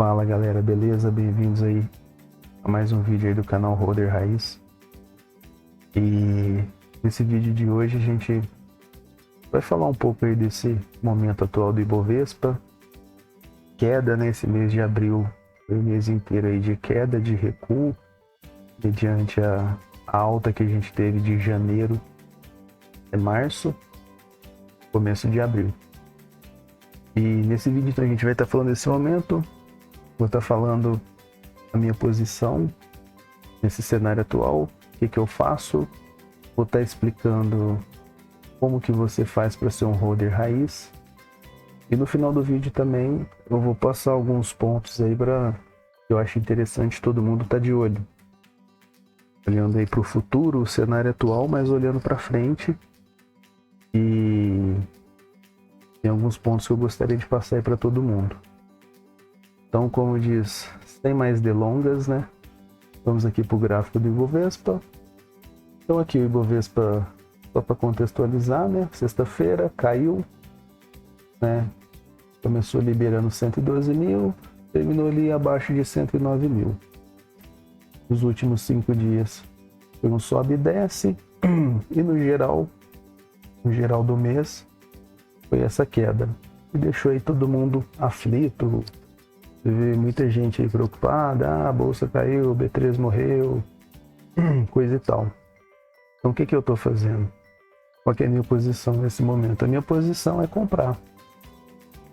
Fala galera, beleza? Bem-vindos aí a mais um vídeo aí do canal Holder Raiz. E nesse vídeo de hoje a gente vai falar um pouco aí desse momento atual do Ibovespa. Queda nesse mês de abril, foi o mês inteiro aí de queda, de recuo, mediante a alta que a gente teve de janeiro a março, começo de abril. E nesse vídeo então, a gente vai estar falando desse momento. Vou estar falando a minha posição nesse cenário atual, o que eu faço. Vou estar explicando como que você faz para ser um holder raiz. E no final do vídeo também eu vou passar alguns pontos aí para que eu acho interessante todo mundo estar de olho. Olhando aí para o futuro, o cenário atual, mas olhando para frente. E tem alguns pontos que eu gostaria de passar aí para todo mundo. Então, como diz, sem mais delongas, né? Vamos aqui para o gráfico do Ibovespa. Então aqui o Ibovespa, só para contextualizar, né? Sexta-feira caiu, né? Começou liberando 112 mil, terminou ali abaixo de 109 mil. Nos últimos 5 dias foi um sobe e desce, e no geral do mês, foi essa queda. E deixou aí todo mundo aflito. Você vê muita gente aí preocupada, a bolsa caiu, o B3 morreu, coisa e tal. Então o que eu estou fazendo? Qual que é a minha posição nesse momento? A minha posição é comprar.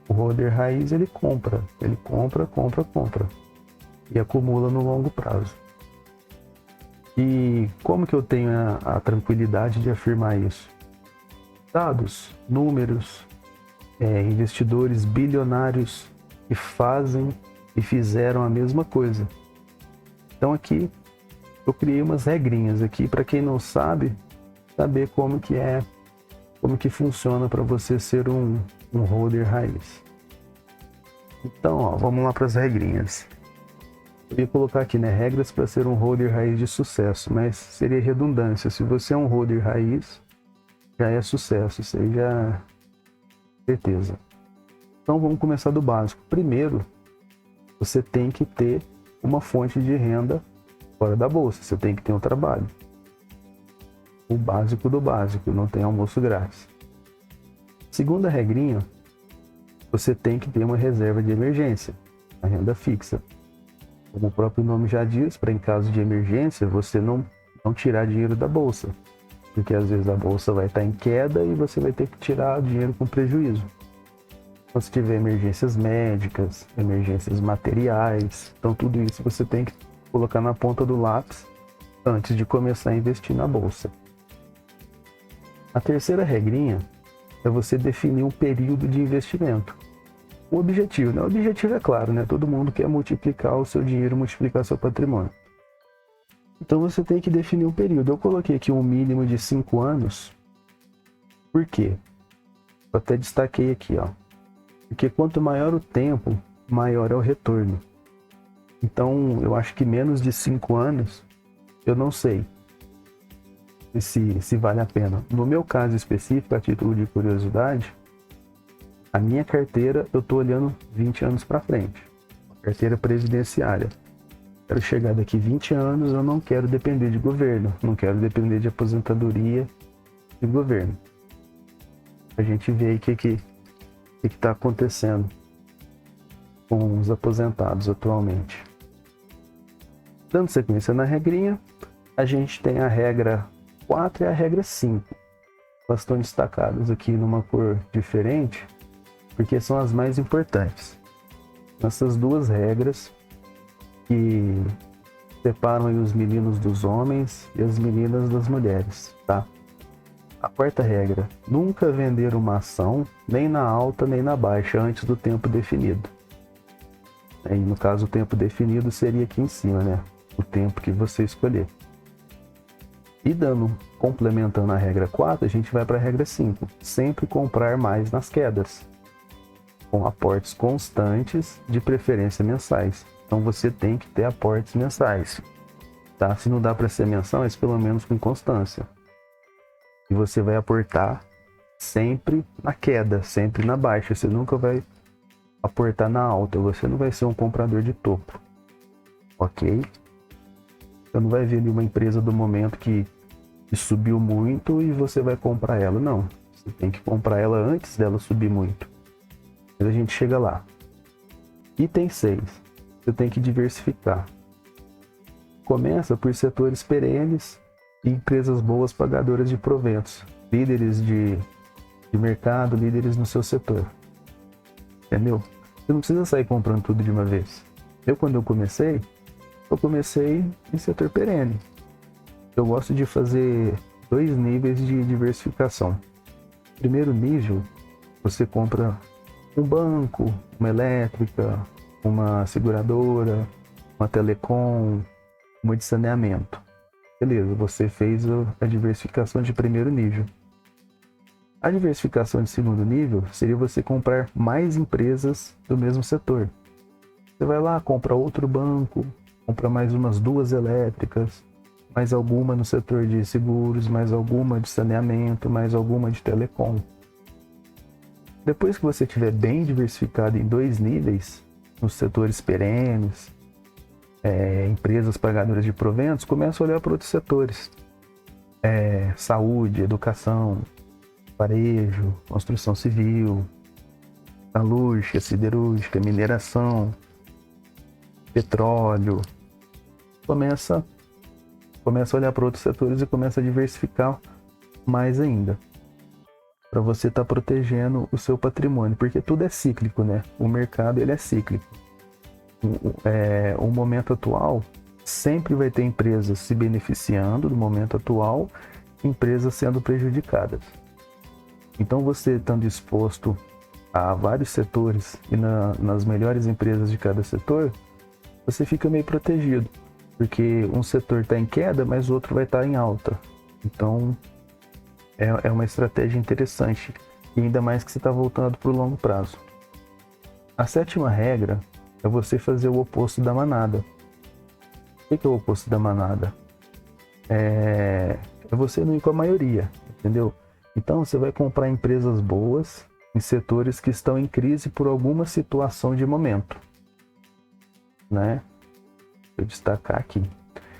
O holder raiz ele compra, compra e acumula no longo prazo. E como que eu tenho a tranquilidade de afirmar isso? Dados, números, investidores bilionários que fazem e fizeram a mesma coisa. Então aqui eu criei umas regrinhas aqui para quem não sabe saber como que funciona para você ser um holder raiz. Então, ó, vamos lá para as regrinhas. Eu ia colocar aqui, né, regras para ser um holder raiz de sucesso, mas seria redundância. Se você é um holder raiz, já é sucesso, isso aí já é certeza. Então vamos começar do básico. Primeiro, você tem que ter uma fonte de renda fora da bolsa, você tem que ter um trabalho. O básico do básico, não tem almoço grátis. Segunda regrinha, você tem que ter uma reserva de emergência, a renda fixa. Como o próprio nome já diz, para em caso de emergência, você não tirar dinheiro da bolsa. Porque às vezes a bolsa vai estar em queda e você vai ter que tirar dinheiro com prejuízo. Então, se tiver emergências médicas, emergências materiais, então tudo isso você tem que colocar na ponta do lápis antes de começar a investir na bolsa. A terceira regrinha é você definir um período de investimento. O objetivo, né? O objetivo é claro, né? Todo mundo quer multiplicar o seu dinheiro, multiplicar seu patrimônio. Então você tem que definir um período. Eu coloquei aqui um mínimo de 5 anos. Por quê? Eu até destaquei aqui, ó. Porque quanto maior o tempo, maior é o retorno. Então eu acho que menos de 5 anos, eu não sei se vale a pena. No meu caso específico, a título de curiosidade, a minha carteira eu estou olhando 20 anos para frente. Carteira previdenciária. Quero chegar daqui 20 anos, eu não quero depender de governo, não quero depender de aposentadoria de governo. A gente vê aí o que está acontecendo com os aposentados atualmente. Dando sequência na regrinha, a gente tem a regra 4 e a regra 5. Elas estão destacadas aqui numa cor diferente, porque são as mais importantes. Essas duas regras que separam aí os meninos dos homens e as meninas das mulheres, tá? A quarta regra, nunca vender uma ação, nem na alta nem na baixa, antes do tempo definido. E no caso, o tempo definido seria aqui em cima, né? O tempo que você escolher. E complementando a regra 4, a gente vai para a regra 5. Sempre comprar mais nas quedas, com aportes constantes, de preferência mensais. Então você tem que ter aportes mensais, tá? Se não dá para ser mensal, mas pelo menos com constância. E você vai aportar sempre na queda, sempre na baixa. Você nunca vai aportar na alta, você não vai ser um comprador de topo, ok? Você não vai ver ali uma empresa do momento que subiu muito e você vai comprar ela, não. Você tem que comprar ela antes dela subir muito. Mas a gente chega lá. Item 6. Você tem que diversificar. Começa por setores perenes e empresas boas pagadoras de proventos. Líderes de mercado, líderes no seu setor. Entendeu? Você não precisa sair comprando tudo de uma vez. Quando eu comecei em setor perene. Eu gosto de fazer 2 níveis de diversificação. Primeiro nível, você compra um banco, uma elétrica, uma seguradora, uma telecom, uma de saneamento. Beleza, você fez a diversificação de primeiro nível. A diversificação de segundo nível seria você comprar mais empresas do mesmo setor. Você vai lá, compra outro banco, compra mais umas 2 elétricas, mais alguma no setor de seguros, mais alguma de saneamento, mais alguma de telecom. Depois que você estiver bem diversificado em 2 níveis, nos setores perenes, empresas pagadoras de proventos, começa a olhar para outros setores. Saúde, educação, varejo, construção civil, metalúrgica, siderúrgica, mineração, petróleo. Começa a olhar para outros setores e começa a diversificar mais ainda, para você estar protegendo o seu patrimônio, porque tudo é cíclico, né? O mercado ele é cíclico. O momento atual sempre vai ter empresas se beneficiando do momento atual, empresas sendo prejudicadas. Então você estando exposto a vários setores e nas melhores empresas de cada setor, você fica meio protegido, porque um setor está em queda, mas o outro vai estar em alta. Então é uma estratégia interessante, e ainda mais que você está voltando para o longo prazo. A 7ª regra é você fazer o oposto da manada. O que é o oposto da manada? É você não ir com a maioria, entendeu? Então você vai comprar empresas boas em setores que estão em crise por alguma situação de momento, né? Vou destacar aqui.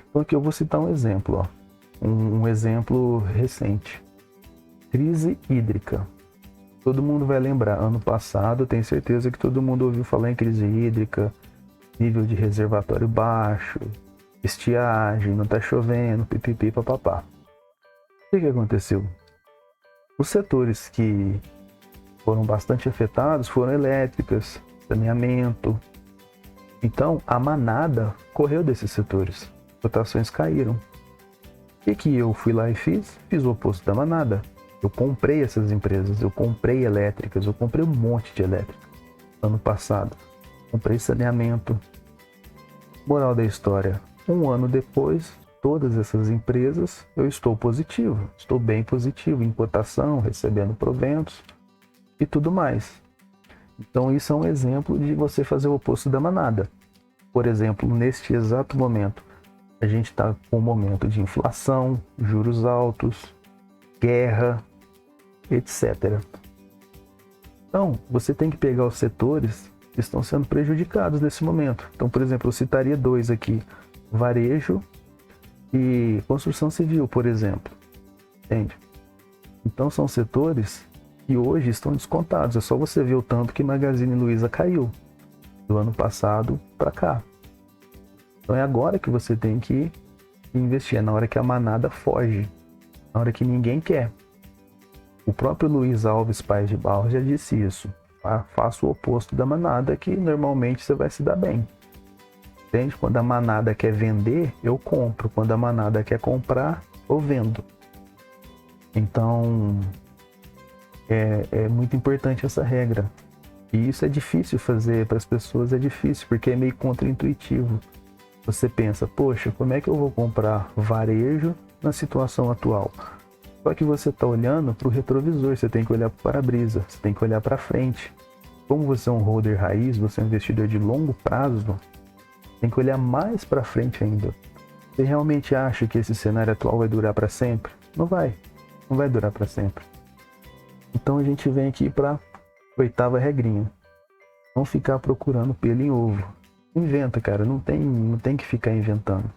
Então aqui eu vou citar um exemplo, um exemplo recente. Crise hídrica. Todo mundo vai lembrar, ano passado, tenho certeza que todo mundo ouviu falar em crise hídrica, nível de reservatório baixo, estiagem, não está chovendo, pipipi, papapá. O que aconteceu? Os setores que foram bastante afetados foram elétricas, saneamento. Então, a manada correu desses setores. Cotações caíram. O que eu fui lá e fiz? Fiz o oposto da manada. Eu comprei essas empresas, eu comprei elétricas, eu comprei um monte de elétrica ano passado. Comprei saneamento. Moral da história, um ano depois, todas essas empresas, eu estou positivo, estou bem positivo em cotação, recebendo proventos e tudo mais. Então isso é um exemplo de você fazer o oposto da manada. Por exemplo, neste exato momento, a gente está com um momento de inflação, juros altos, guerra, etc. Então, você tem que pegar os setores que estão sendo prejudicados nesse momento. Então, por exemplo, eu citaria 2 aqui, varejo e construção civil, por exemplo. Entende? Então, são setores que hoje estão descontados. É só você ver o tanto que Magazine Luiza caiu do ano passado para cá. Então, é agora que você tem que investir, é na hora que a manada foge, na hora que ninguém quer. O próprio Luiz Alves Paes de Barros já disse isso. Faça o oposto da manada que normalmente você vai se dar bem. Entende? Quando a manada quer vender, eu compro. Quando a manada quer comprar, eu vendo. Então, é muito importante essa regra. E isso é difícil fazer para as pessoas, é difícil, porque é meio contraintuitivo. Você pensa, poxa, como é que eu vou comprar varejo na situação atual? Só que você está olhando para o retrovisor, você tem que olhar para o para-brisa, você tem que olhar para frente. Como você é um holder raiz, você é um investidor de longo prazo, tem que olhar mais para frente ainda. Você realmente acha que esse cenário atual vai durar para sempre? Não vai durar para sempre. Então a gente vem aqui para a 8ª regrinha. Não ficar procurando pelo em ovo. Inventa, cara, não tem que ficar inventando.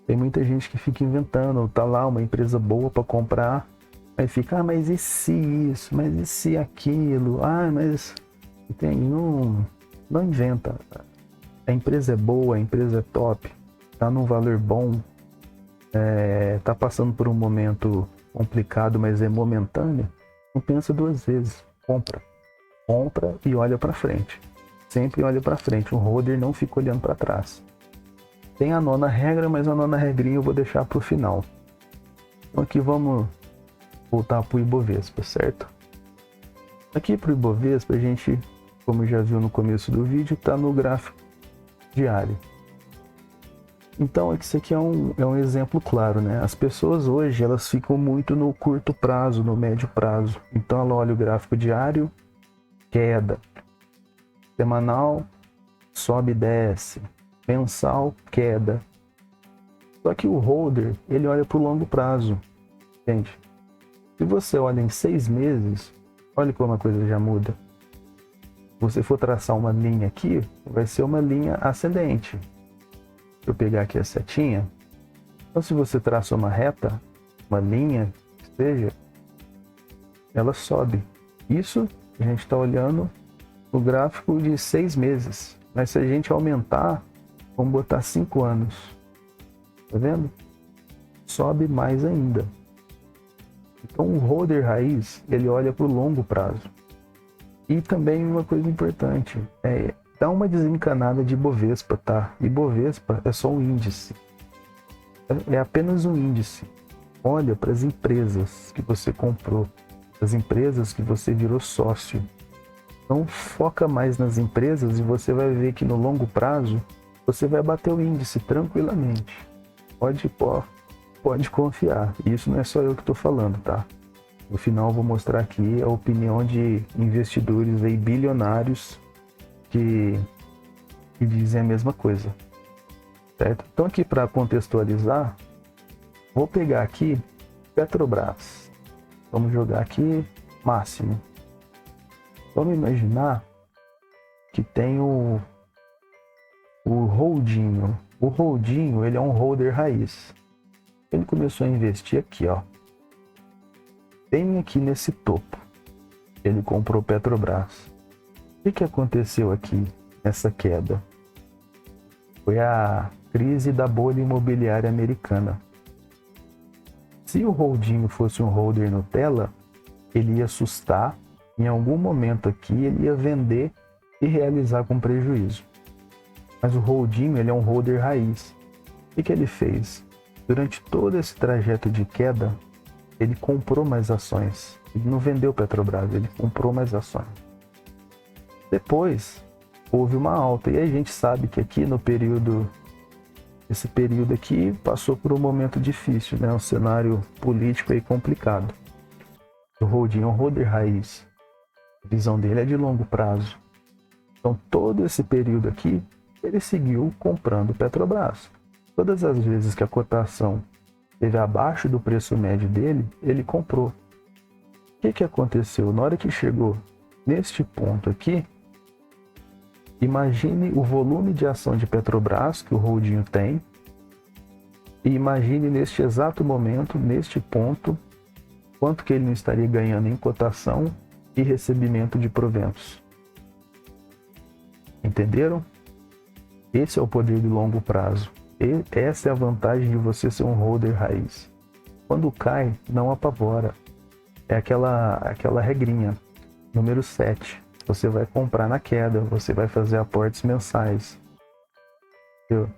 Tem muita gente que fica inventando, tá lá uma empresa boa para comprar, aí fica, mas e se isso, mas e se aquilo, mas não inventa. A empresa é boa, a empresa é top, tá num valor bom, tá passando por um momento complicado, mas é momentâneo, não pensa duas vezes, compra e olha para frente. Sempre olha para frente, o holder não fica olhando para trás. Tem a nona regra, mas a nona regrinha eu vou deixar para o final. Então aqui vamos voltar para o Ibovespa, certo? Aqui para o Ibovespa a gente, como já viu no começo do vídeo, está no gráfico diário. Então isso aqui é um exemplo claro, né? As pessoas hoje elas ficam muito no curto prazo, no médio prazo. Então ela olha o gráfico diário, queda. Semanal, sobe e desce. Mensal, queda. Só que o holder, ele olha para o longo prazo. Gente, se você olha em 6 meses, olha como a coisa já muda. Se você for traçar uma linha aqui, vai ser uma linha ascendente. Deixa eu pegar aqui a setinha. Então se você traça uma reta, uma linha, que seja, ela sobe. Isso a gente está olhando no gráfico de 6 meses. Mas se a gente aumentar, vamos botar 5 anos. Tá vendo? Sobe mais ainda. Então o holder raiz, ele olha para o longo prazo. E também uma coisa importante, dá uma desencanada de Ibovespa, tá? Ibovespa é só um índice. É apenas um índice. Olha para as empresas que você comprou, as empresas que você virou sócio. Então foca mais nas empresas e você vai ver que no longo prazo você vai bater o índice tranquilamente. Pode confiar. Isso não é só eu que estou falando, tá? No final eu vou mostrar aqui a opinião de investidores aí bilionários que dizem a mesma coisa, certo? Então aqui para contextualizar, vou pegar aqui Petrobras. Vamos jogar aqui máximo. Vamos imaginar que tem o holdinho. O holdinho, ele é um holder raiz. Ele começou a investir aqui, ó. Bem aqui nesse topo. Ele comprou Petrobras. O que aconteceu aqui nessa queda? Foi a crise da bolha imobiliária americana. Se o holdinho fosse um holder Nutella, ele ia assustar. Em algum momento aqui ele ia vender e realizar com prejuízo. Mas o holdinho, ele é um holder raiz. O que ele fez? Durante todo esse trajeto de queda, ele comprou mais ações. Ele não vendeu Petrobras, ele comprou mais ações. Depois, houve uma alta. E a gente sabe que aqui esse período aqui passou por um momento difícil, né? Um cenário político aí complicado. O holding é um holder raiz. A visão dele é de longo prazo. Então, todo esse período aqui, ele seguiu comprando Petrobras. Todas as vezes que a cotação esteve abaixo do preço médio dele, ele comprou. O que aconteceu? Na hora que chegou neste ponto aqui, imagine o volume de ação de Petrobras que o holdinho tem e imagine neste exato momento, neste ponto, quanto que ele não estaria ganhando em cotação e recebimento de proventos. Entenderam? Esse é o poder de longo prazo. E essa é a vantagem de você ser um holder raiz. Quando cai, não apavora. É aquela regrinha. Número 7. Você vai comprar na queda, você vai fazer aportes mensais. Entendeu?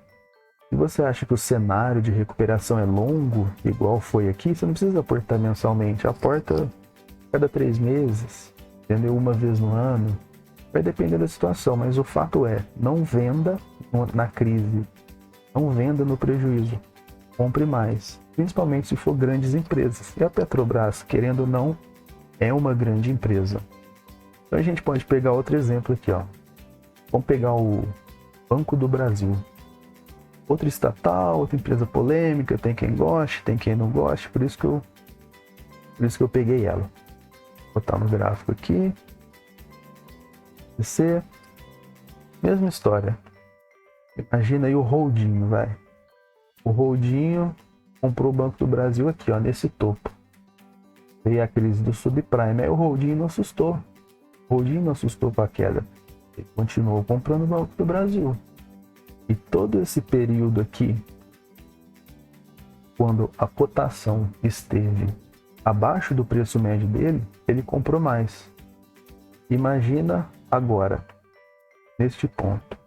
Se você acha que o cenário de recuperação é longo, igual foi aqui, você não precisa aportar mensalmente. Aporta cada 3 meses, entendeu? Uma vez no ano. Vai depender da situação, mas o fato é, não venda na crise. Não venda no prejuízo. Compre mais. Principalmente se for grandes empresas. E a Petrobras, querendo ou não, é uma grande empresa. Então a gente pode pegar outro exemplo aqui, ó. Vamos pegar o Banco do Brasil. Outra estatal, outra empresa polêmica, tem quem goste, tem quem não goste, por isso que eu peguei ela. Vou botar no gráfico aqui. Descer. mesma história. Imagina aí o Holdinho, vai. O Holdinho comprou o Banco do Brasil aqui, ó, nesse topo. Veio a crise do subprime, aí o Holdinho não assustou. O Holdinho não assustou com a queda. Ele continuou comprando o Banco do Brasil. E todo esse período aqui, quando a cotação esteve abaixo do preço médio dele, ele comprou mais. Imagina agora, neste ponto,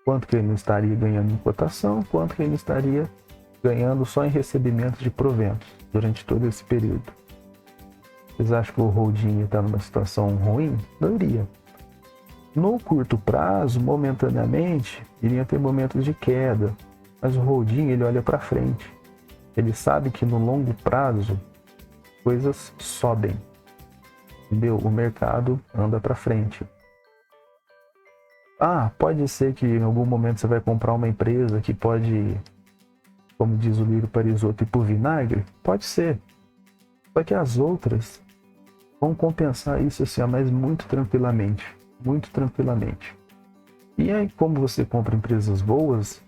quanto que ele não estaria ganhando em cotação, quanto que ele estaria ganhando só em recebimentos de proventos durante todo esse período. Vocês acham que o Holdinho está numa situação ruim? Não iria. No curto prazo, momentaneamente, iriam ter momentos de queda, mas o Holdinho, ele olha para frente. Ele sabe que no longo prazo, coisas sobem. Entendeu? O mercado anda para frente. Ah, pode ser que em algum momento você vai comprar uma empresa que pode, como diz o Lírio Parisotto, ir pro vinagre? Pode ser. Só que as outras vão compensar isso assim, mas muito tranquilamente. Muito tranquilamente. E aí, como você compra empresas boas,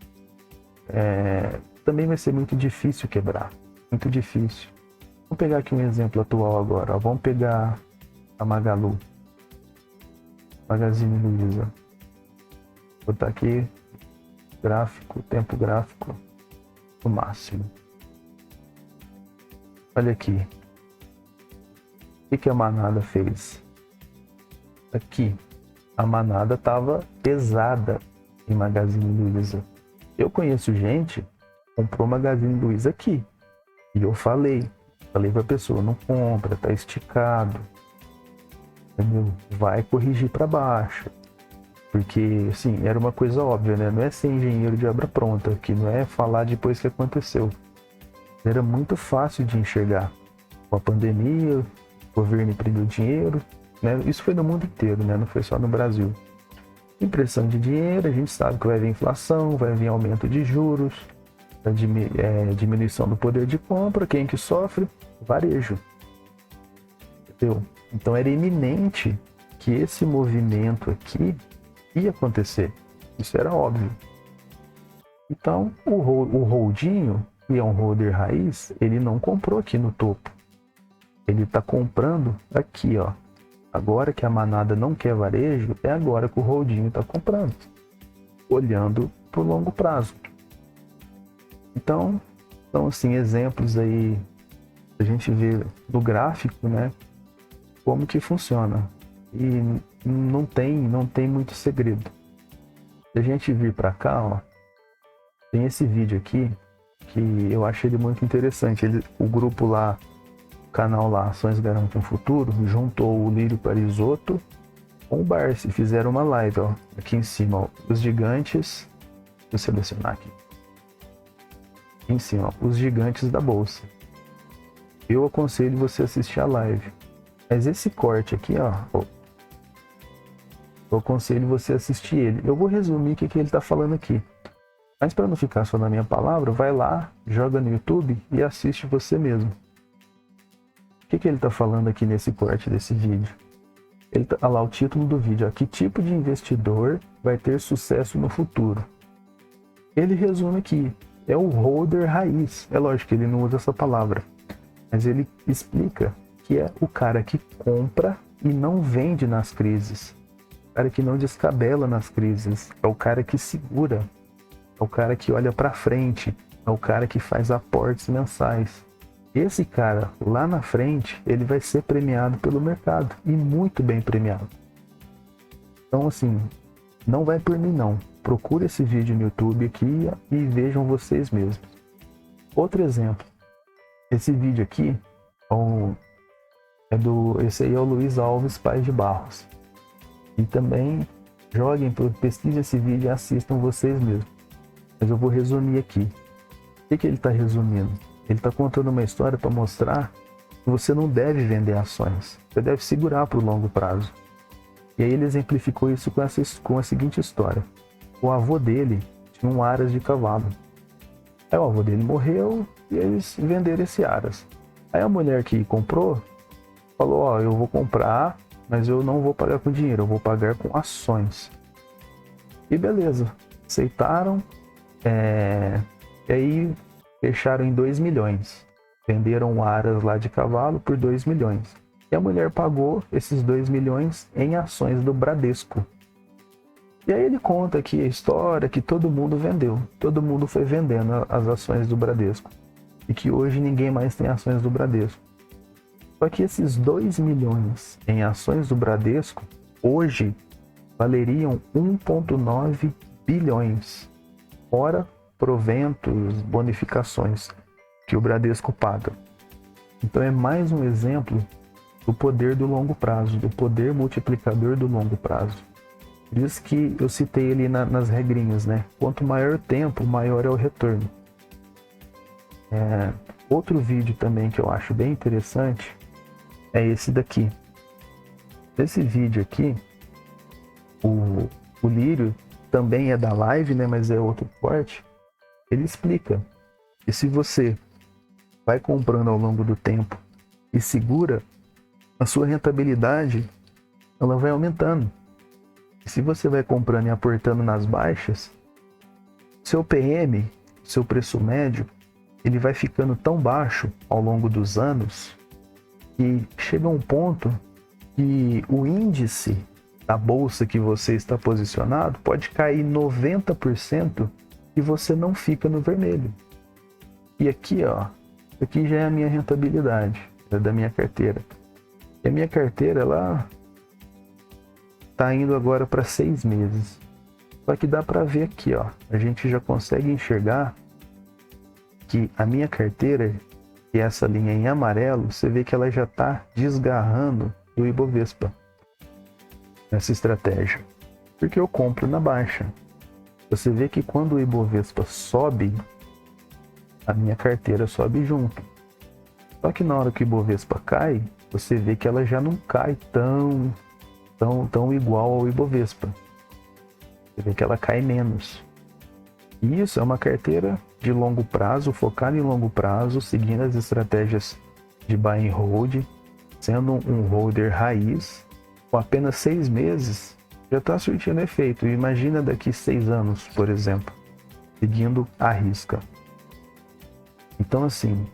também vai ser muito difícil quebrar. Muito difícil. Vamos pegar aqui um exemplo atual agora. Ó. Vamos pegar a Magalu. Magazine Luiza. Vou botar aqui gráfico, tempo gráfico no máximo. Olha aqui. O que a manada fez? Aqui. A manada estava pesada em Magazine Luiza. Eu conheço gente que comprou Magazine Luiza aqui. E eu falei para a pessoa, não compra, tá esticado. Entendeu? Vai corrigir para baixo. Porque, assim, era uma coisa óbvia, né? Não é ser engenheiro de obra pronta, que não é falar depois que aconteceu. Era muito fácil de enxergar. Com a pandemia, o governo imprimiu dinheiro, né? Isso foi no mundo inteiro, né? Não foi só no Brasil. Impressão de dinheiro, a gente sabe que vai vir inflação, vai vir aumento de juros, diminuição do poder de compra. Quem que sofre? O varejo. Entendeu? Então era iminente que esse movimento aqui ia acontecer. Isso era óbvio. Então, o Holdinho, que é um holder raiz, ele não comprou aqui no topo. Ele está comprando aqui, ó. Agora que a manada não quer varejo, é agora que o Holdinho está comprando. Olhando para o longo prazo. Então, são assim, exemplos aí a gente vê no gráfico, né? Como que funciona. E não tem muito segredo. Se a gente vir para cá, ó, tem esse vídeo aqui que eu achei ele muito interessante. O grupo lá, o canal lá, Ações Garantem o Futuro, juntou o Lírio Parisotto com o Barsi, fizeram uma live, ó, aqui em cima, ó, os gigantes. Vou selecionar aqui. Aqui em cima, ó, os gigantes da bolsa. Eu aconselho você assistir a live. Mas esse corte aqui, ó, eu aconselho você assistir ele. Eu vou resumir o que ele está falando aqui. Mas para não ficar só na minha palavra, vai lá, joga no YouTube e assiste você mesmo. O que ele está falando aqui nesse corte desse vídeo? Olha lá o título do vídeo. Ó, que tipo de investidor vai ter sucesso no futuro? Ele resume aqui. É o holder raiz. É lógico que ele não usa essa palavra. Mas ele explica que é o cara que compra e não vende nas crises. O cara que não descabela nas crises. É o cara que segura. É o cara que olha para frente. É o cara que faz aportes mensais. Esse cara, lá na frente, ele vai ser premiado pelo mercado. E muito bem premiado. Então, assim, não vai por mim, não. Procure esse vídeo no YouTube aqui e vejam vocês mesmos. Outro exemplo. Esse vídeo aqui esse aí é o Luiz Alves Paes de Barros. E também joguem, pesquisem esse vídeo e assistam vocês mesmos. Mas eu vou resumir aqui. O que ele está resumindo? Ele está contando uma história para mostrar que você não deve vender ações. Você deve segurar para o longo prazo. E aí ele exemplificou isso com a seguinte história. O avô dele tinha um aras de cavalo. Aí o avô dele morreu e eles venderam esse aras. Aí a mulher que comprou falou, ó, eu vou comprar, mas eu não vou pagar com dinheiro, eu vou pagar com ações. E beleza, aceitaram, e aí fecharam em 2 milhões. Venderam aras lá de cavalo por 2 milhões. E a mulher pagou esses 2 milhões em ações do Bradesco. E aí ele conta aqui a história que todo mundo vendeu. Todo mundo foi vendendo as ações do Bradesco. E que hoje ninguém mais tem ações do Bradesco. Só que esses 2 milhões em ações do Bradesco, hoje, valeriam 1,9 bilhões. Fora proventos, bonificações que o Bradesco paga. Então é mais um exemplo do poder do longo prazo, do poder multiplicador do longo prazo. Por isso que eu citei ali nas regrinhas, né? Quanto maior o tempo, maior é o retorno. Outro vídeo também que eu acho bem interessante é esse daqui. Esse vídeo aqui, o Lírio também é da live, né? Mas é outro corte. Ele explica que se você vai comprando ao longo do tempo e segura, a sua rentabilidade ela vai aumentando. E se você vai comprando e aportando nas baixas, seu PM, seu preço médio, ele vai ficando tão baixo ao longo dos anos que chega um ponto que o índice da bolsa que você está posicionado pode cair 90% e você não fica no vermelho. E aqui, ó, aqui já é a minha rentabilidade, é da minha carteira. E a minha carteira, ela tá indo agora para 6 meses. Só que dá para ver aqui, ó, a gente já consegue enxergar que a minha carteira, e essa linha em amarelo, você vê que ela já está desgarrando do Ibovespa nessa estratégia, porque eu compro na baixa. Você vê que quando o Ibovespa sobe, a minha carteira sobe junto. Só que na hora que o Ibovespa cai, você vê que ela já não cai tão igual ao Ibovespa. Você vê que ela cai menos. E isso é uma carteira de longo prazo, focada em longo prazo, seguindo as estratégias de buy and hold, sendo um holder raiz, com apenas 6 meses, já está surtindo efeito. Imagina daqui 6 anos, por exemplo, seguindo a risca. Então, assim,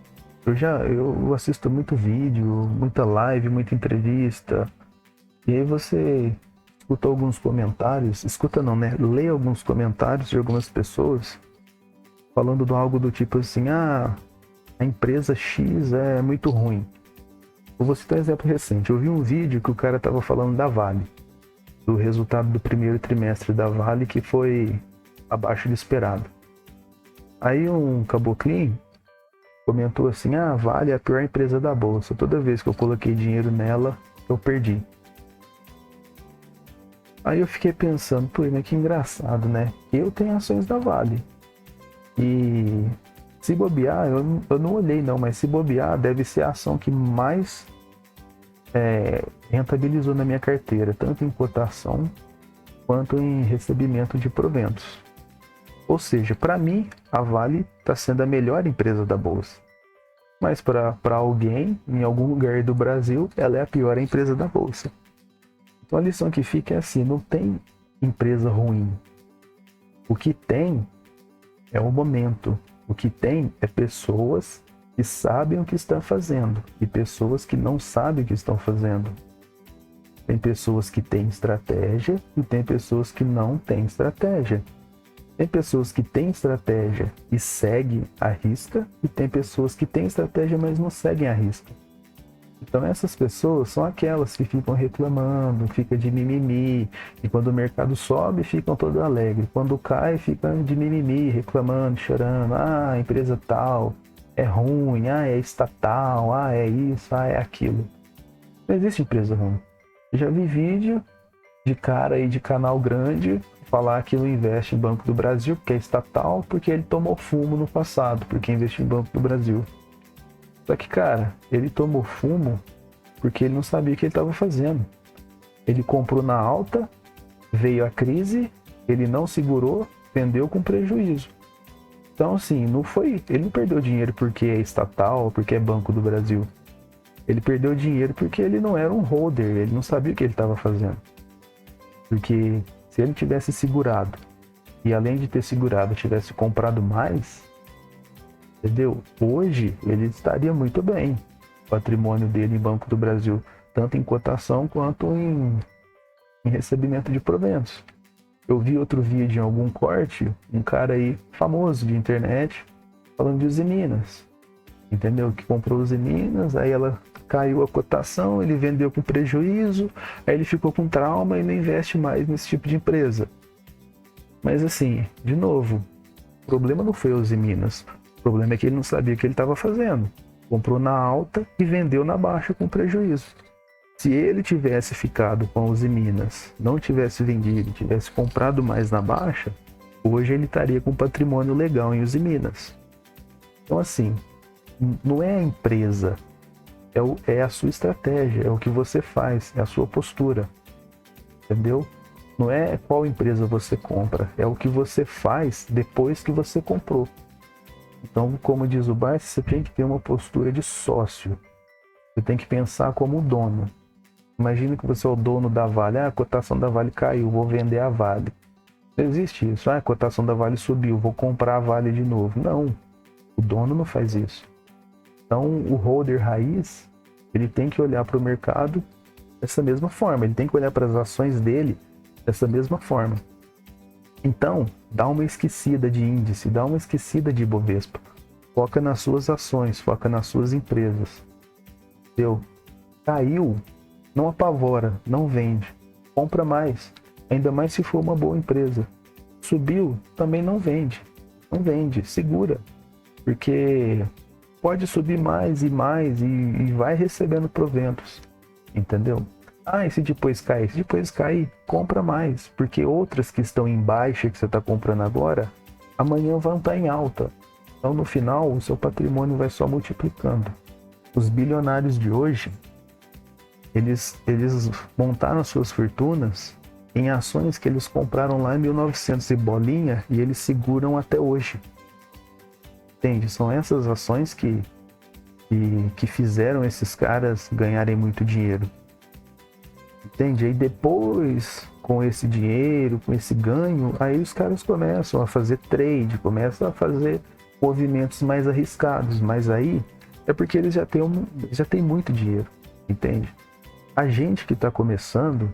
eu assisto muito vídeo, muita live, muita entrevista, e aí você escuta alguns comentários, escuta não, né? Lê alguns comentários de algumas pessoas falando de algo do tipo assim, a empresa X é muito ruim. Eu vou citar um exemplo recente. Eu vi um vídeo que o cara estava falando da Vale, do resultado do primeiro trimestre da Vale, que foi abaixo do esperado. Aí um caboclinho comentou assim, a Vale é a pior empresa da bolsa. Toda vez que eu coloquei dinheiro nela, eu perdi. Aí eu fiquei pensando, pô, mas que engraçado, né? Eu tenho ações da Vale. E se bobear, eu não olhei não, mas se bobear, deve ser a ação que mais rentabilizou na minha carteira, tanto em cotação quanto em recebimento de proventos. Ou seja, para mim, a Vale está sendo a melhor empresa da bolsa. Mas para alguém, em algum lugar do Brasil, ela é a pior empresa da bolsa. Então a lição que fica é assim, não tem empresa ruim. O que tem é o momento. O que tem é pessoas que sabem o que estão fazendo e pessoas que não sabem o que estão fazendo. Tem pessoas que têm estratégia e tem pessoas que não têm estratégia. Tem pessoas que têm estratégia e seguem a risca e tem pessoas que têm estratégia, mas não seguem a risca. Então essas pessoas são aquelas que ficam reclamando, ficam de mimimi, e quando o mercado sobe ficam todos alegres, quando cai ficam de mimimi, reclamando, chorando, a empresa tal é ruim, é estatal, é isso, é aquilo. Não existe empresa ruim. Eu já vi vídeo de cara aí de canal grande falar que não investe em Banco do Brasil porque é estatal, porque ele tomou fumo no passado, porque investiu em Banco do Brasil. Só que, cara, ele tomou fumo porque ele não sabia o que ele estava fazendo. Ele comprou na alta, veio a crise, ele não segurou, vendeu com prejuízo. Então, assim, ele não perdeu dinheiro porque é estatal, porque é Banco do Brasil. Ele perdeu dinheiro porque ele não era um holder, ele não sabia o que ele estava fazendo. Porque Se ele tivesse segurado e além de ter segurado, tivesse comprado mais, entendeu? Hoje ele estaria muito bem. O patrimônio dele em Banco do Brasil, tanto em cotação quanto em recebimento de proventos. Eu vi outro vídeo em algum corte, um cara aí famoso de internet, falando de Usiminas, entendeu? Que comprou Usiminas, aí ela caiu a cotação, ele vendeu com prejuízo, aí ele ficou com trauma e não investe mais nesse tipo de empresa. Mas assim, de novo, o problema não foi Usiminas, o problema é que ele não sabia o que ele estava fazendo. Comprou na alta e vendeu na baixa com prejuízo. Se ele tivesse ficado com a Usiminas, não tivesse vendido, tivesse comprado mais na baixa, hoje ele estaria com um patrimônio legal em Usiminas. Então assim, não é a empresa, é a sua estratégia, é o que você faz, é a sua postura, entendeu? Não é qual empresa você compra, é o que você faz depois que você comprou. Então, como diz o Barsi, você tem que ter uma postura de sócio, você tem que pensar como um dono. Imagina que você é o dono da Vale. A cotação da Vale caiu, vou vender a Vale. Não existe isso. A cotação da Vale subiu, vou comprar a Vale de novo. Não, o dono não faz isso. Então, o holder raiz, ele tem que olhar para o mercado dessa mesma forma. Ele tem que olhar para as ações dele dessa mesma forma. Então, dá uma esquecida de índice, dá uma esquecida de Ibovespa. Foca nas suas ações, foca nas suas empresas. Entendeu? Caiu. Não apavora, não vende. Compra mais, ainda mais se for uma boa empresa. Subiu, também não vende. Não vende, segura. Porque pode subir mais e mais e vai recebendo proventos. Entendeu? E se depois cair? Se depois cair, compra mais. Porque outras que estão em baixa, que você está comprando agora, amanhã vão estar em alta. Então no final, o seu patrimônio vai só multiplicando. Os bilionários de hoje, eles montaram suas fortunas em ações que eles compraram lá em 1900 e bolinha e eles seguram até hoje. Entende? São essas ações que fizeram esses caras ganharem muito dinheiro. Entende? Aí depois, com esse dinheiro, com esse ganho, aí os caras começam a fazer trade, começam a fazer movimentos mais arriscados. Mas aí é porque eles já têm muito dinheiro. Entende? A gente que está começando,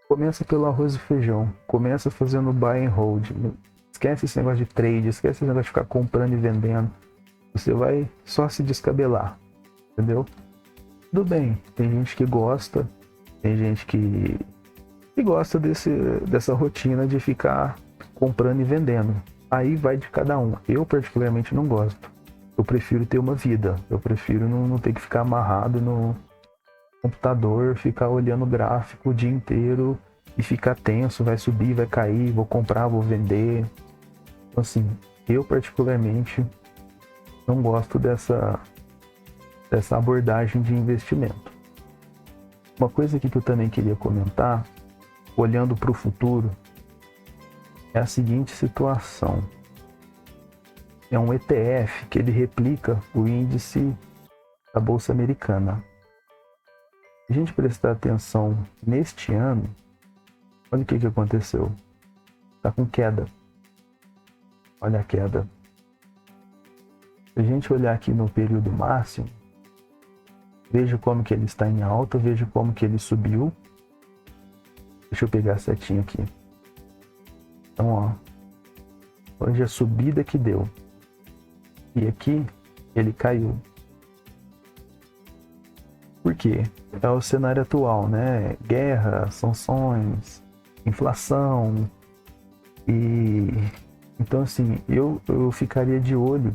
começa pelo arroz e feijão, começa fazendo buy and hold, esquece esse negócio de trade, esquece esse negócio de ficar comprando e vendendo, você vai só se descabelar, entendeu? Tudo bem, tem gente que gosta, tem gente que gosta dessa rotina de ficar comprando e vendendo, aí vai de cada um. Eu particularmente não gosto, eu prefiro ter uma vida, eu prefiro não ter que ficar amarrado no computador, ficar olhando o gráfico o dia inteiro e ficar tenso, vai subir, vai cair, vou comprar, vou vender. Então assim, eu particularmente não gosto dessa abordagem de investimento. Uma coisa aqui que eu também queria comentar, olhando para o futuro, é a seguinte situação. É um ETF que ele replica o índice da Bolsa Americana. Se a gente prestar atenção neste ano, olha o que aconteceu. Está com queda. Olha a queda. Se a gente olhar aqui no período máximo, veja como que ele está em alta, veja como que ele subiu. Deixa eu pegar a setinha aqui. Então, ó. Hoje a subida que deu. E aqui ele caiu. Por quê? É o cenário atual, né? Guerra, sanções, inflação. E então assim, eu ficaria de olho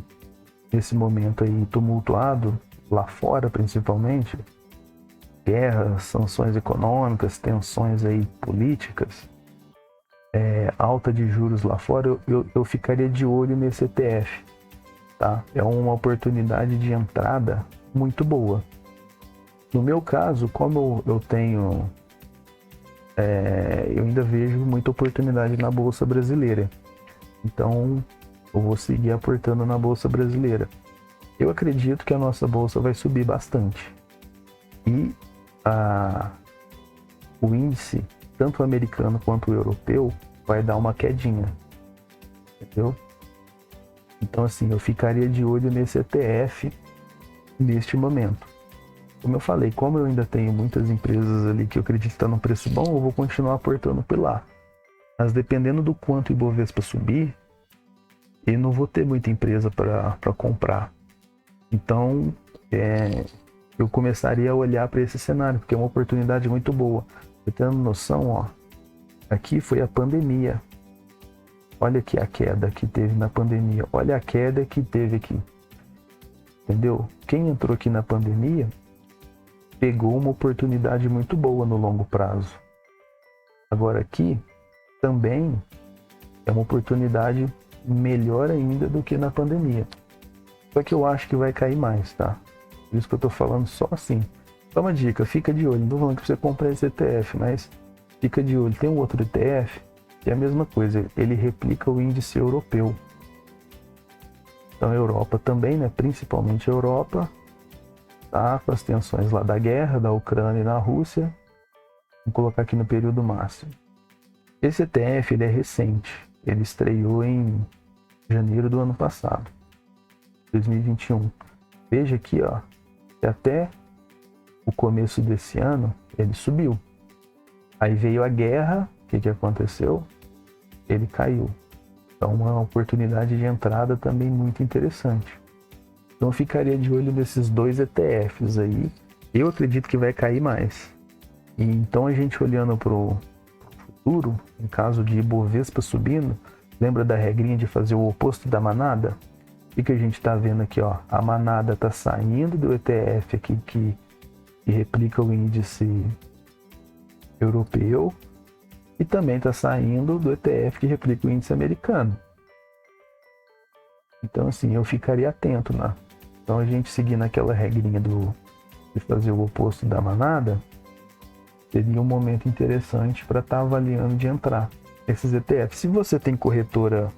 nesse momento aí tumultuado, lá fora principalmente. Guerra, sanções econômicas, tensões aí políticas, alta de juros lá fora, eu ficaria de olho nesse ETF, tá? É uma oportunidade de entrada muito boa. No meu caso, como eu tenho, eu ainda vejo muita oportunidade na Bolsa Brasileira. Então, eu vou seguir aportando na Bolsa Brasileira. Eu acredito que a nossa Bolsa vai subir bastante. E o índice tanto o americano quanto o europeu vai dar uma quedinha, entendeu? Então assim, eu ficaria de olho nesse ETF neste momento. Como eu falei, como eu ainda tenho muitas empresas ali que eu acredito que está num preço bom, eu vou continuar aportando por lá. Mas dependendo do quanto o Ibovespa subir, eu não vou ter muita empresa para comprar. Então, eu começaria a olhar para esse cenário, porque é uma oportunidade muito boa. Você tendo noção, ó, aqui foi a pandemia. Olha aqui a queda que teve na pandemia. Olha a queda que teve aqui. Entendeu? Quem entrou aqui na pandemia pegou uma oportunidade muito boa no longo prazo. Agora aqui também é uma oportunidade melhor ainda do que na pandemia. Só que eu acho que vai cair mais, tá? Por isso que eu tô falando só assim. Só uma dica, fica de olho. Não tô falando que você compra esse ETF, mas fica de olho. Tem um outro ETF que é a mesma coisa. Ele replica o índice europeu. Então a Europa também, né? Principalmente a Europa, tá? Com as tensões lá da guerra, da Ucrânia e da Rússia. Vou colocar aqui no período máximo. Esse ETF, ele é recente. Ele estreou em janeiro do ano passado, 2021. Veja aqui, ó, que até o começo desse ano ele subiu. Aí veio a guerra, o que aconteceu? Ele caiu. Então uma oportunidade de entrada também muito interessante. Então eu ficaria de olho nesses dois ETFs aí. Eu acredito que vai cair mais. E então a gente olhando para o futuro, em caso de Ibovespa subindo, lembra da regrinha de fazer o oposto da manada? O que a gente está vendo aqui, ó? A manada está saindo do ETF aqui que replica o índice europeu e também está saindo do ETF que replica o índice americano. Então assim, eu ficaria atento, né? Então a gente seguindo aquela regrinha de fazer o oposto da manada, seria um momento interessante para estar avaliando de entrar esses ETFs. Se você tem corretora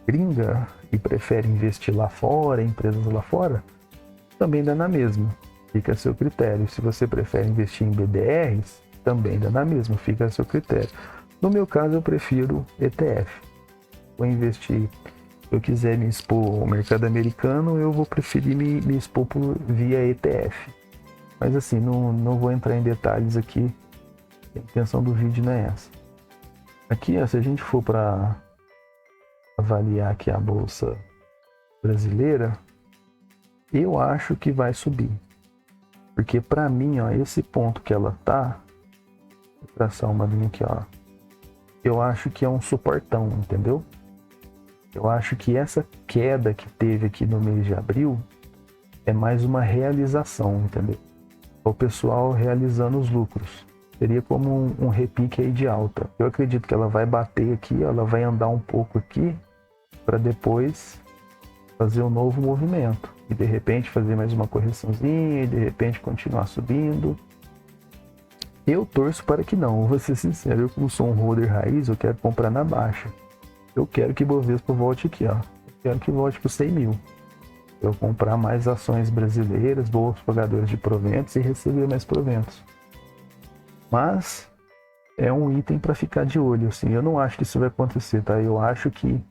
gringa e prefere investir lá fora, empresas lá fora, também dá na mesma, fica a seu critério. Se você prefere investir em BDRs, também dá na mesma, fica a seu critério. No meu caso, eu prefiro ETF. Vou investir, se eu quiser me expor ao mercado americano, eu vou preferir me expor via ETF. Mas assim, não vou entrar em detalhes aqui, a intenção do vídeo não é essa. Aqui, ó, se a gente for para avaliar aqui a bolsa brasileira, eu acho que vai subir, porque para mim, ó, esse ponto que ela tá, vou traçar uma linha aqui, ó, eu acho que é um suportão, entendeu? Eu acho que essa queda que teve aqui no mês de abril é mais uma realização, entendeu? O pessoal realizando os lucros. Seria como um repique aí de alta. Eu acredito que ela vai bater aqui, ela vai andar um pouco aqui, para depois fazer um novo movimento. E de repente fazer mais uma correçãozinha, e de repente continuar subindo. Eu torço para que não, vou ser sincero. Eu, como sou um holder raiz, eu quero comprar na baixa. Eu quero que o Bovespa volte aqui, ó. Eu quero que volte para os 100 mil. Eu comprar mais ações brasileiras, boas pagadoras de proventos e receber mais proventos. Mas é um item para ficar de olho, assim. Eu não acho que isso vai acontecer, tá? Eu acho que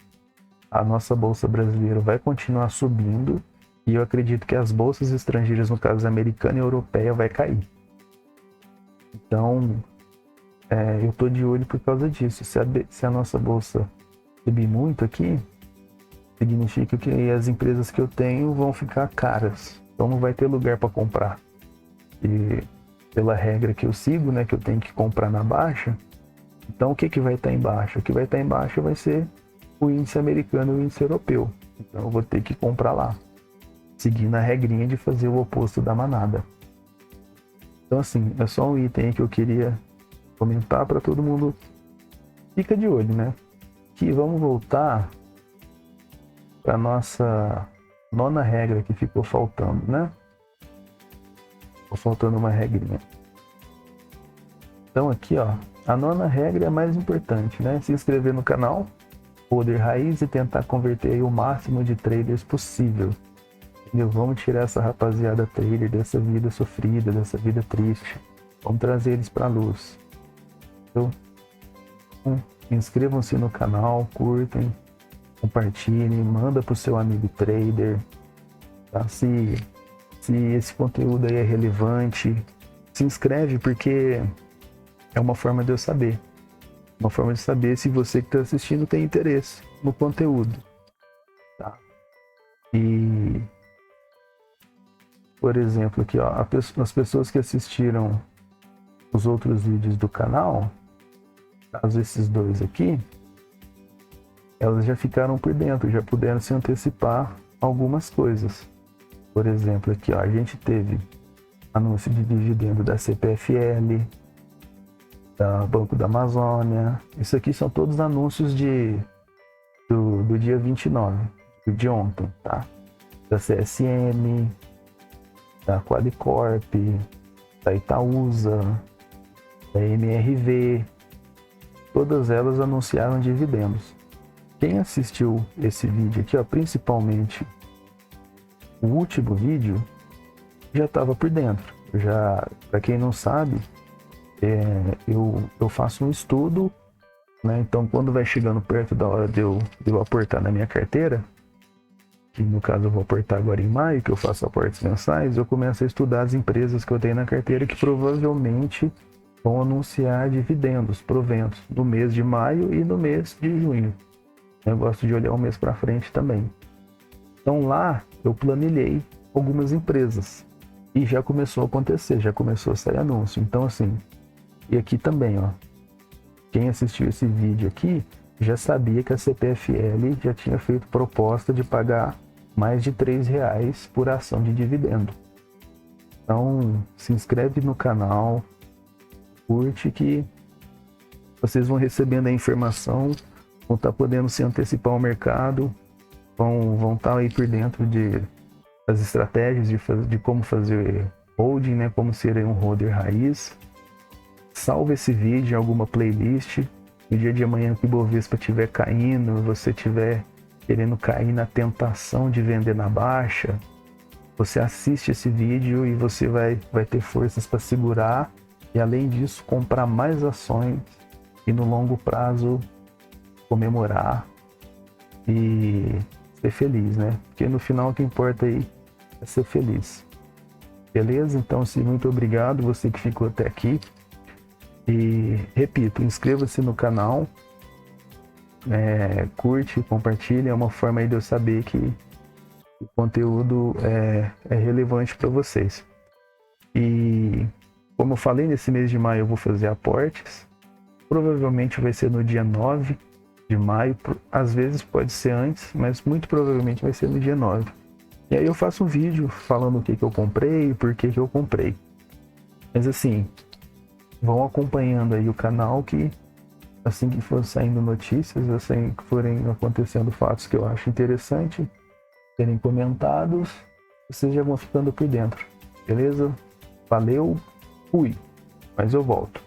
a nossa bolsa brasileira vai continuar subindo e eu acredito que as bolsas estrangeiras, no caso americana e europeia, vai cair. Então, eu tô de olho por causa disso. Se a nossa bolsa subir muito aqui, significa que as empresas que eu tenho vão ficar caras. Então não vai ter lugar para comprar. E pela regra que eu sigo, né, que eu tenho que comprar na baixa, então o que vai estar embaixo? O que vai estar embaixo vai ser o índice americano e o índice europeu. Então eu vou ter que comprar lá, seguindo a regrinha de fazer o oposto da manada. Então assim, é só um item que eu queria comentar para todo mundo. Fica de olho, né? Que vamos voltar para nossa nona regra que ficou faltando, né? Ficou faltando uma regrinha. Então aqui, ó, a nona regra é a mais importante, né? Se inscrever no canal, holder raiz, e tentar converter aí o máximo de traders possível. Entendeu? Vamos tirar essa rapaziada trader dessa vida sofrida, dessa vida triste. Vamos trazer eles para a luz. Então, inscrevam-se no canal, curtem, compartilhem, manda para o seu amigo trader, tá? Se esse conteúdo aí é relevante, se inscreve, porque é uma forma de eu saber. Uma forma de saber se você que está assistindo tem interesse no conteúdo, tá? E, por exemplo, aqui, ó, as pessoas que assistiram os outros vídeos do canal, caso esses dois aqui, elas já ficaram por dentro, já puderam se antecipar algumas coisas. Por exemplo, aqui, ó, a gente teve anúncio de dividendo da CPFL, da Banco da Amazônia. Isso aqui são todos anúncios do dia 29, de ontem, tá? Da CSN, da Qualicorp, da Itaúsa, da MRV. Todas elas anunciaram dividendos. Quem assistiu esse vídeo aqui, ó, principalmente o último vídeo, já estava por dentro. Para quem não sabe, eu faço um estudo, né? Então, quando vai chegando perto da hora de eu aportar na minha carteira, que no caso eu vou aportar agora em maio, que eu faço aportes mensais, eu começo a estudar as empresas que eu tenho na carteira que provavelmente vão anunciar dividendos, proventos, no mês de maio e no mês de junho. Eu gosto de olhar um mês para frente também. Então lá eu planilhei algumas empresas e já começou a acontecer, já começou a sair anúncio. Então assim, e aqui também, ó, quem assistiu esse vídeo aqui já sabia que a CPFL já tinha feito proposta de pagar mais de R$3 por ação de dividendo. Então se inscreve no canal, curte, que vocês vão recebendo a informação, vão estar podendo se antecipar ao mercado, vão estar aí por dentro das estratégias de como fazer holding, né? Como ser um holder raiz. Salve esse vídeo em alguma playlist. No dia de amanhã que o Bovespa estiver caindo, você estiver querendo cair na tentação de vender na baixa, você assiste esse vídeo e você vai ter forças para segurar e, além disso, comprar mais ações e no longo prazo comemorar e ser feliz, né? Porque no final o que importa aí é ser feliz. Beleza? Então, sim, muito obrigado você que ficou até aqui. E repito, inscreva-se no canal, curte, compartilha, é uma forma aí de eu saber que o conteúdo é relevante para vocês. E como eu falei, nesse mês de maio eu vou fazer aportes, provavelmente vai ser no dia 9 de maio, às vezes pode ser antes, mas muito provavelmente vai ser no dia 9. E aí eu faço um vídeo falando o que eu comprei e por que eu comprei. Mas assim, vão acompanhando aí o canal, que assim que for saindo notícias, assim que forem acontecendo fatos que eu acho interessante serem comentados, vocês já vão ficando por dentro. Beleza? Valeu, fui, mas eu volto.